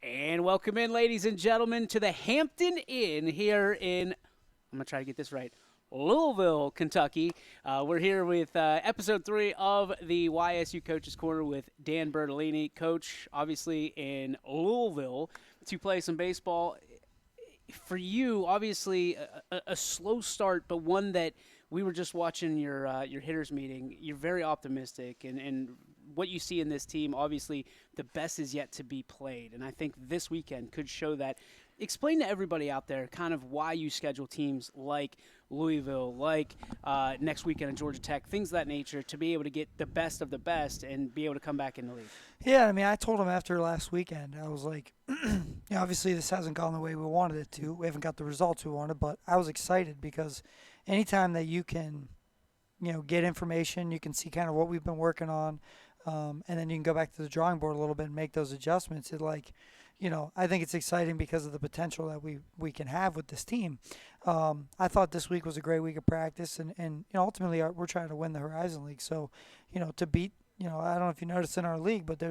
And welcome in, ladies and gentlemen, to the Hampton Inn here in, I'm going to try to get this right, Louisville, Kentucky. We're here with episode 3 of the YSU Coaches Corner with Dan Bertolini. Coach, obviously, in Louisville to play some baseball. For you, obviously, a slow start, but one that we were just watching your hitters meeting. You're very optimistic, and what you see in this team, obviously, the best is yet to be played. And I think this weekend could show that. Explain to everybody out there kind of why you schedule teams like Louisville, like next weekend at Georgia Tech, things of that nature, to be able to get the best of the best and be able to come back in the league. Yeah, I mean, I told him after last weekend, I was like, obviously this hasn't gone the way we wanted it to. We haven't got the results we wanted, but I was excited because anytime that you can, get information, you can see kind of what we've been working on, and then you can go back to the drawing board a little bit and make those adjustments. I think it's exciting because of the potential that we can have with this team. I thought this week was a great week of practice, and ultimately we're trying to win the Horizon League. So, to beat, I don't know if you noticed in our league, but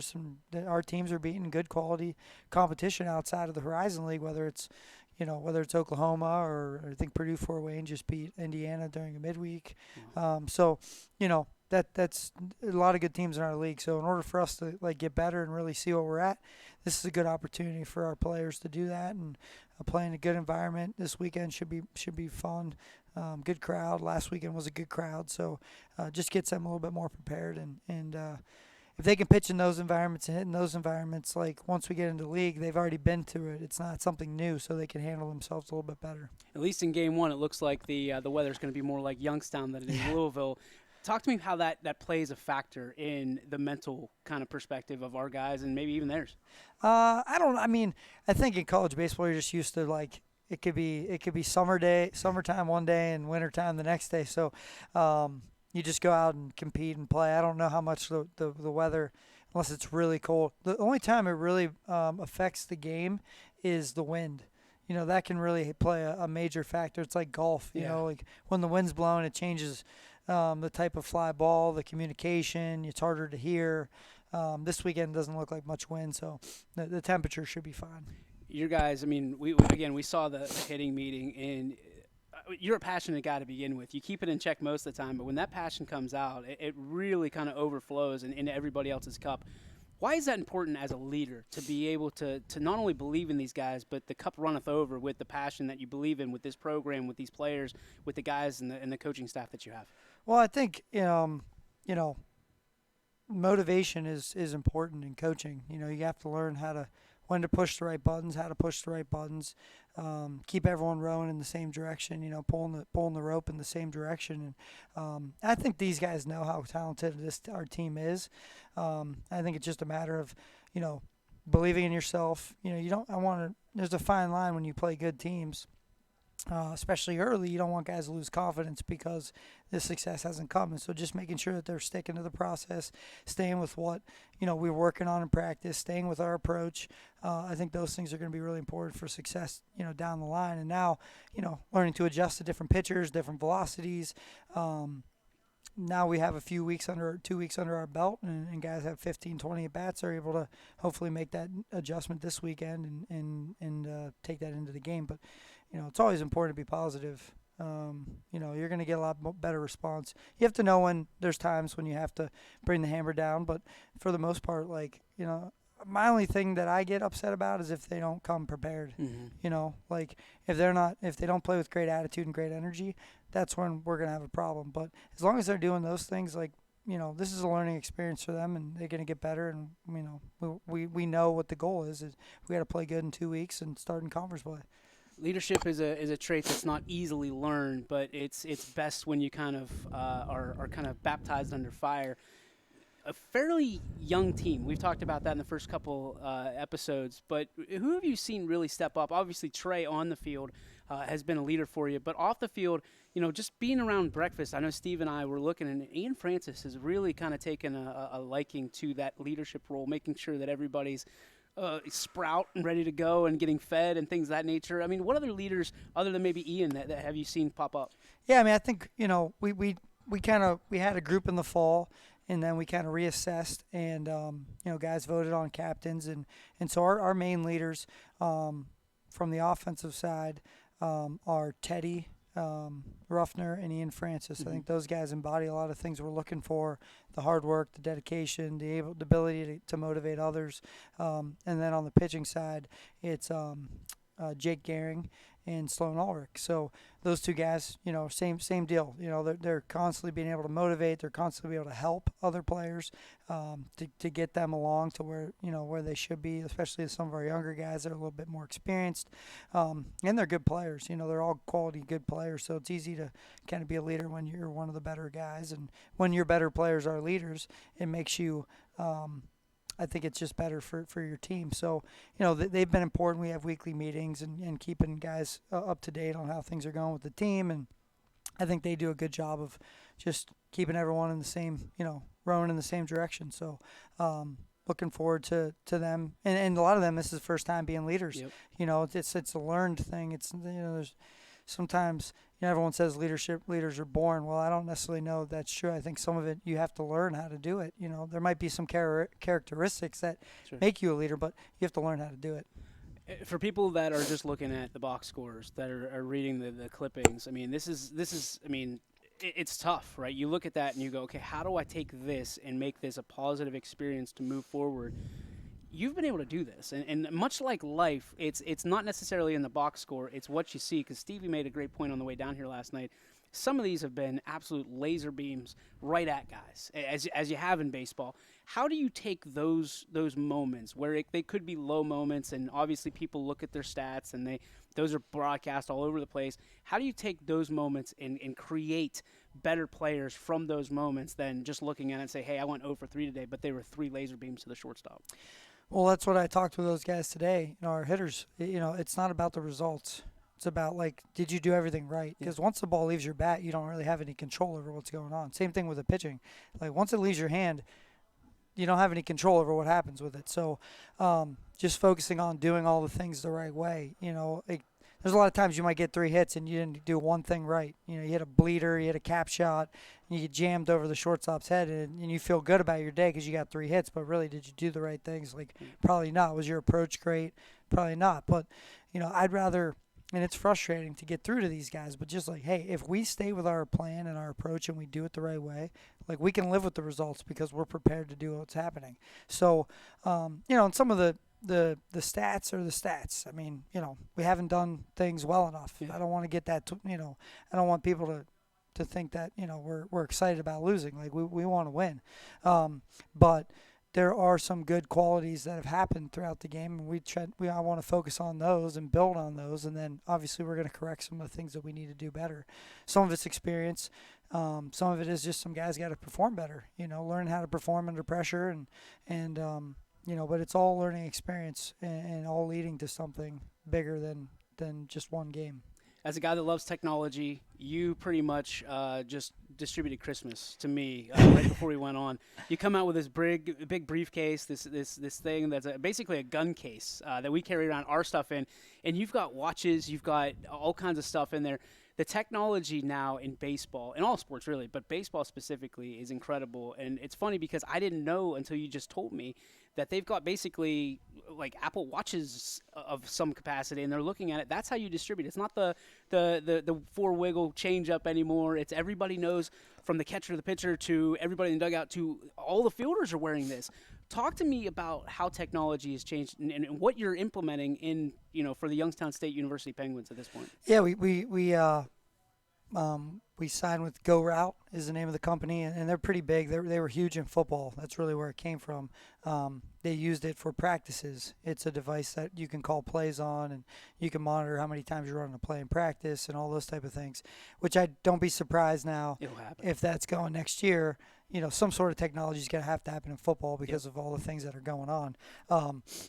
our teams are beating good quality competition outside of the Horizon League, whether it's Oklahoma or I think Purdue Fort Wayne just beat Indiana during a midweek. That's a lot of good teams in our league. So in order for us to get better and really see what we're at, this is a good opportunity for our players to do that, and play in a good environment. This weekend should be fun. Good crowd. Last weekend was a good crowd. So just gets them a little bit more prepared, and if they can pitch in those environments and hit in those environments, once we get into the league, they've already been through it. It's not something new, so they can handle themselves a little bit better. At least in game one, it looks like the weather's going to be more like Youngstown than it is Louisville. Talk to me how that plays a factor in the mental kind of perspective of our guys and maybe even theirs. I think in college baseball you're just used to it could be summertime one day and wintertime the next day. So you just go out and compete and play. I don't know how much the weather, unless it's really cold. The only time it really affects the game is the wind. That can really play a major factor. It's like golf. When the wind's blowing, it changes the type of fly ball, the communication. It's harder to hear. This weekend doesn't look like much wind, so the temperature should be fine. Your guys, we saw the hitting meeting, and you're a passionate guy to begin with. You keep it in check most of the time, but when that passion comes out, it really kind of overflows into everybody else's cup. Why is that important as a leader, to be able to not only believe in these guys, but the cup runneth over with the passion that you believe in with this program, with these players, with the guys and the coaching staff that you have? Well, I think motivation is important in coaching. You have to learn when to push the right buttons, how to push the right buttons, keep everyone rowing in the same direction, pulling the rope in the same direction. And I think these guys know how talented our team is. I think it's just a matter of, believing in yourself. There's a fine line when you play good teams. Especially early, you don't want guys to lose confidence because the success hasn't come. And so just making sure that they're sticking to the process, staying with what, we're working on in practice, staying with our approach. I think those things are going to be really important for success, down the line. And now, learning to adjust to different pitchers, different velocities. Now we have 2 weeks under our belt, and guys have 15, 20 at-bats. Are able to hopefully make that adjustment this weekend and take that into the game. But, it's always important to be positive. You're going to get a lot better response. You have to know when there's times when you have to bring the hammer down. But for the most part, my only thing that I get upset about is if they don't come prepared. Mm-hmm. If they don't play with great attitude and great energy, that's when we're going to have a problem. But as long as they're doing those things, this is a learning experience for them, and they're going to get better. And, we know what the goal is we got to play good in 2 weeks and start in conference play. Leadership is a trait that's not easily learned, but it's best when you kind of are kind of baptized under fire. A fairly young team. We've talked about that in the first couple episodes, but who have you seen really step up? Obviously, Trey on the field has been a leader for you, but off the field, just being around breakfast, I know Steve and I were looking, and Ian Francis has really kind of taken a liking to that leadership role, making sure that everybody's sprout and ready to go and getting fed and things of that nature. What other leaders, other than maybe Ian, that have you seen pop up? Yeah, I think, we had a group in the fall, and then we kind of reassessed, and guys voted on captains, and so our main leaders from the offensive side are Teddy Ruffner and Ian Francis. I think those guys embody a lot of things we're looking for: the hard work, the dedication, the ability to motivate others. And then on the pitching side, it's Jake Gehring and Sloan Ulrich. So those two guys, same deal. They're constantly being able to motivate. They're constantly able to help other players to get them along to where they should be, especially some of our younger guys that are a little bit more experienced. And they're good players. They're all quality good players. So it's easy to kind of be a leader when you're one of the better guys. And when your better players are leaders, it makes you I think it's just better for your team. So, they've been important. We have weekly meetings and keeping guys up to date on how things are going with the team. And I think they do a good job of just keeping everyone in the same, rowing in the same direction. So, looking forward to them. And a lot of them, this is the first time being leaders. Yep. It's a learned thing. It's, there's sometimes everyone says leaders are born. Well, I don't necessarily know that's true. I think some of it you have to learn how to do it. There might be some characteristics that make you a leader, but you have to learn how to do it. For people that are just looking at the box scores, that are reading the clippings, I mean, this is I mean, it's tough, right? You look at that and you go, okay, how do I take this and make this a positive experience to move forward? You've been able to do this, and much like life, it's not necessarily in the box score, it's what you see, because Stevie made a great point on the way down here last night. Some of these have been absolute laser beams right at guys, as you have in baseball. How do you take those moments where they could be low moments, and obviously people look at their stats, and those are broadcast all over the place. How do you take those moments and create better players from those moments than just looking at it and say, hey, I went 0 for 3 today, but they were 3 laser beams to the shortstop? Well, that's what I talked with those guys today. Our hitters, it's not about the results. It's about, did you do everything right? Because once the ball leaves your bat, you don't really have any control over what's going on. Same thing with the pitching. Once it leaves your hand, you don't have any control over what happens with it. So just focusing on doing all the things the right way. There's a lot of times you might get 3 hits and you didn't do one thing right. You hit a bleeder, you hit a cap shot, and you get jammed over the shortstop's head, and you feel good about your day because you got 3 hits. But really, did you do the right things? Probably not. Was your approach great? Probably not. But I'd rather, and it's frustrating to get through to these guys, but just hey, if we stay with our plan and our approach and we do it the right way, we can live with the results because we're prepared to do what's happening. So, and some of the stats are the stats. I mean, we haven't done things well enough. Yeah. I don't want to get that, I don't want people to think that, we're excited about losing. We want to win. But there are some good qualities that have happened throughout the game, and I want to focus on those and build on those, and then obviously we're going to correct some of the things that we need to do better. Some of it's experience. Some of it is just some guys got to perform better, learn how to perform under pressure, and but it's all learning experience and all leading to something bigger than just one game. As a guy that loves technology, you pretty much just distributed Christmas to me right before we went on. You come out with this big briefcase, this thing that's basically a gun case that we carry around our stuff in, and you've got watches, you've got all kinds of stuff in there. The technology now in baseball, in all sports really, but baseball specifically, is incredible. And it's funny because I didn't know until you just told me that they've got basically Apple Watches of some capacity, and they're looking at it. That's how you distribute. It's not the 4-wiggle change up anymore. It's everybody knows, from the catcher to the pitcher to everybody in the dugout to all the fielders are wearing this. Talk to me about how technology has changed and what you're implementing in, for the Youngstown State University Penguins at this point. Yeah, we signed with Go Route is the name of the company, and they're pretty big. They were huge in football. That's really where it came from. They used it for practices. It's a device that you can call plays on, and you can monitor how many times you're running a play in practice and all those type of things, which I don't be surprised now if that's going next year. Some sort of technology is going to happen in football because of all the things that are going on.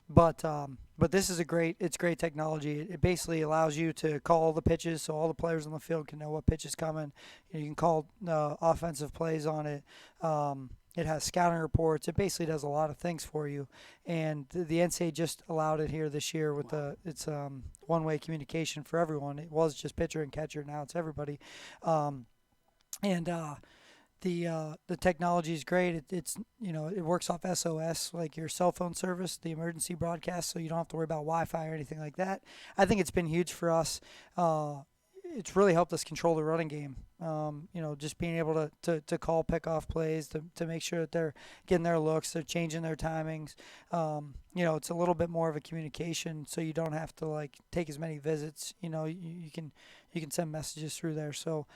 But this is great technology. It basically allows you to call the pitches so all the players on the field can know what pitch is coming. You can call offensive plays on it. It has scouting reports. It basically does a lot of things for you. And the NCAA just allowed it here this year with it's one-way communication for everyone. It was just pitcher and catcher. Now it's everybody. the technology is great. It's it works off SOS, like your cell phone service, the emergency broadcast, so you don't have to worry about Wi-Fi or anything like that. I think it's been huge for us. It's really helped us control the running game. Just being able to call pickoff plays, to make sure that they're getting their looks, they're changing their timings. It's a little bit more of a communication, so you don't have to like take as many visits. You can send messages through there. So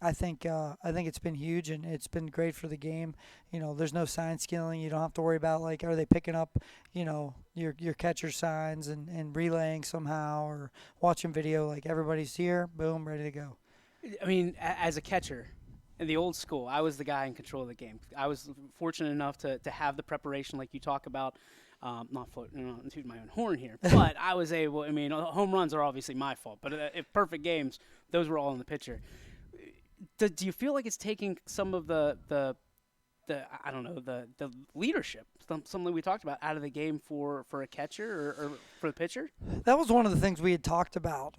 I think it's been huge, and it's been great for the game. There's no sign stealing. You don't have to worry about like, are they picking up your catcher signs and relaying somehow, or watching video. Like, everybody's here, boom, ready to go. I mean, as a catcher, in the old school, I was the guy in control of the game. I was fortunate enough to have the preparation like you talk about. Not tooting my own horn here, but I was able. I mean, home runs are obviously my fault, but if perfect games, those were all in the pitcher. Do you feel like it's taking some of the I don't know, the leadership, something we talked about, out of the game for a catcher or for the pitcher? That was one of the things we had talked about.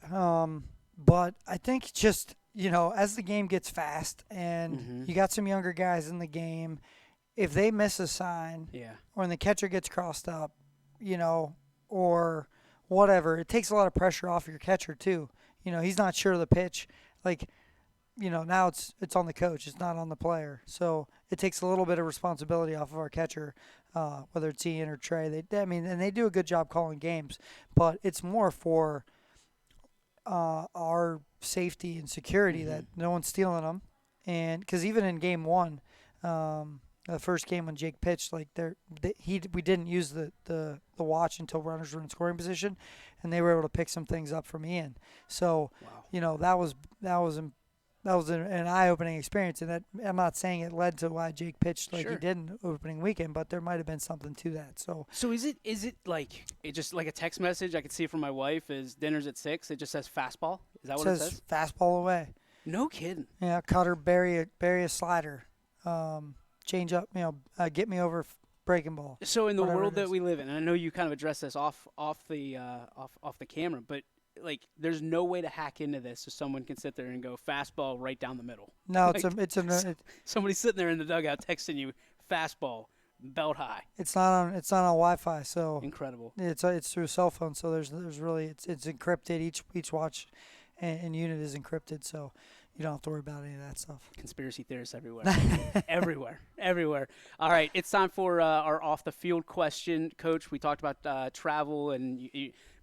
But I think just, as the game gets fast and you got some younger guys in the game, if they miss a sign, or when the catcher gets crossed up, or whatever, it takes a lot of pressure off your catcher too. He's not sure of the pitch. Like, now it's on the coach. It's not on the player. So it takes a little bit of responsibility off of our catcher, whether it's Ian or Trey. And they do a good job calling games, but it's more for our safety and security that no one's stealing them. And because even in game one, the first game when Jake pitched, like we didn't use the watch until runners were in scoring position, and they were able to pick some things up from Ian. So that was an eye-opening experience, and that, I'm not saying it led to why Jake pitched like he did in opening weekend, but there might have been something to that. So is it like it just like a text message I could see from my wife is dinner's at 6? It just says fastball. Is that what it says? Fastball away. No kidding. Yeah, cutter, bury a slider, change up. Get me over breaking ball. So in the world that we live in, and I know you kind of addressed this off the camera, but like, there's no way to hack into this so someone can sit there and go fastball right down the middle. No, like, somebody's sitting there in the dugout texting you fastball belt high. It's not on Wi-Fi, so incredible. It's through a cell phone, so there's really it's encrypted. Each watch and unit is encrypted, so you don't have to worry about any of that stuff. Conspiracy theorists everywhere. everywhere. All right, it's time for our off the field question, Coach. We talked about travel and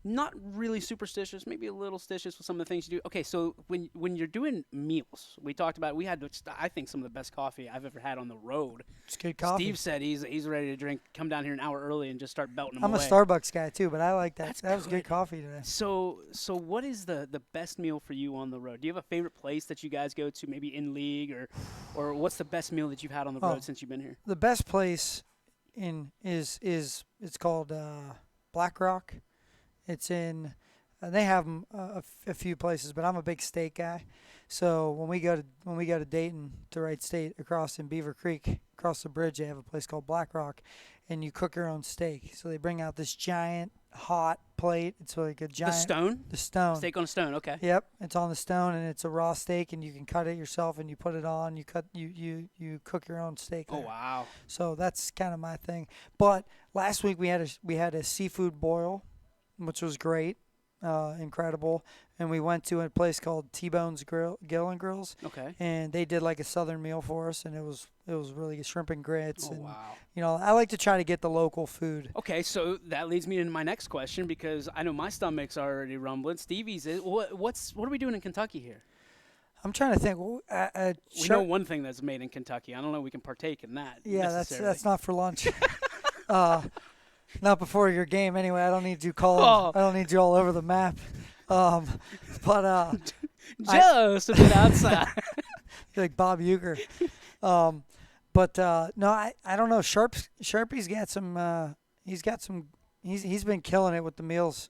not really superstitious, maybe a little stitious with some of the things you do. Okay, so when you're doing meals, we talked about, we had, I think, some of the best coffee I've ever had on the road. It's good coffee. Steve said he's ready to drink, come down here an hour early and just start belting them I'm away. a Starbucks guy too, but I like that. That's that was good coffee today. So what is the best meal for you on the road? Do you have a favorite place that you guys go to, maybe in league, or what's the best meal that you've had on the road since you've been here? The best place is it's called Black Rock. It's in. They have them a few places, but I'm a big steak guy. So when we go to Dayton, to Wright State, across in Beaver Creek, across the bridge, they have a place called Black Rock, and you cook your own steak. So they bring out this giant hot plate. It's like a giant. The stone. Steak on a stone. Okay. Yep, it's on the stone, and it's a raw steak, and you can cut it yourself, and you put it on. You cook your own steak there. Oh wow. So that's kind of my thing. But last week we had a seafood boil, which was great. Incredible. And we went to a place called T-Bone's Grill and Grills. Okay. And they did like a southern meal for us, and it was really good. Shrimp and grits. Oh, and, wow. I like to try to get the local food. Okay, so that leads me into my next question, because I know my stomach's already rumbling. Stevie's what are we doing in Kentucky here? I'm trying to think. We know one thing that's made in Kentucky. I don't know if we can partake in that. Yeah, that's not for lunch. Not before your game, anyway. I don't need you I don't need you all over the map. Just a bit outside. You're like Bob Uecker. No, I don't know. Sharpie's got some. He's been killing it with the meals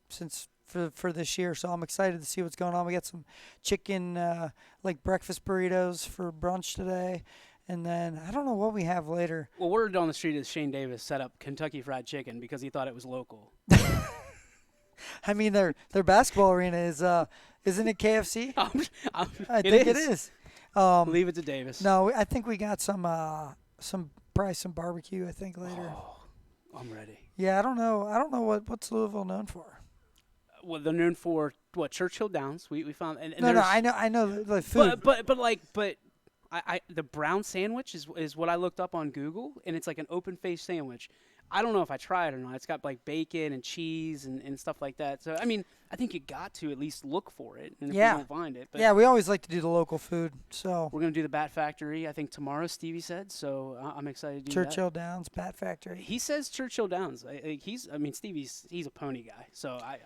since for this year. So I'm excited to see what's going on. We got some chicken like breakfast burritos for brunch today. And then I don't know what we have later. Well, word on the street is Shane Davis set up Kentucky Fried Chicken because he thought it was local. I mean, their basketball arena is isn't it KFC? I think it is. Leave it to Davis. No, I think we got probably some barbecue. I think later. Oh, I'm ready. Yeah, I don't know what's Louisville known for. Well, they're known for what? Churchill Downs. We found. And No, I know the food. But the brown sandwich is what I looked up on Google, and it's like an open face sandwich. I don't know if I try it or not. It's got like bacon and cheese and stuff like that. So I mean, I think you got to at least look for it, and if you don't find it. But yeah, we always like to do the local food. So we're gonna do the Bat Factory. I think tomorrow, Stevie said. So I'm excited to do Churchill that. Downs Bat Factory. He says Churchill Downs. Stevie's a pony guy. So I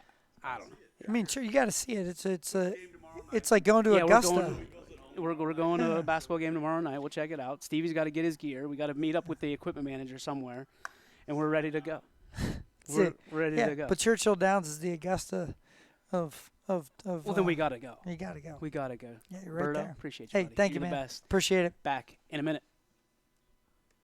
don't know. I mean, sure, you got to see it. It's like going to Augusta. We're going to a basketball game tomorrow night. We'll check it out. Stevie's got to get his gear. We got to meet up with the equipment manager somewhere, and we're ready to go. We're ready to go. But Churchill Downs is the Augusta of. Well, then we got to go. You got to go. We got to go. Yeah, you're right Berto, there. appreciate you. Hey, buddy. thank you, You're man. the best. Appreciate it. Back in a minute.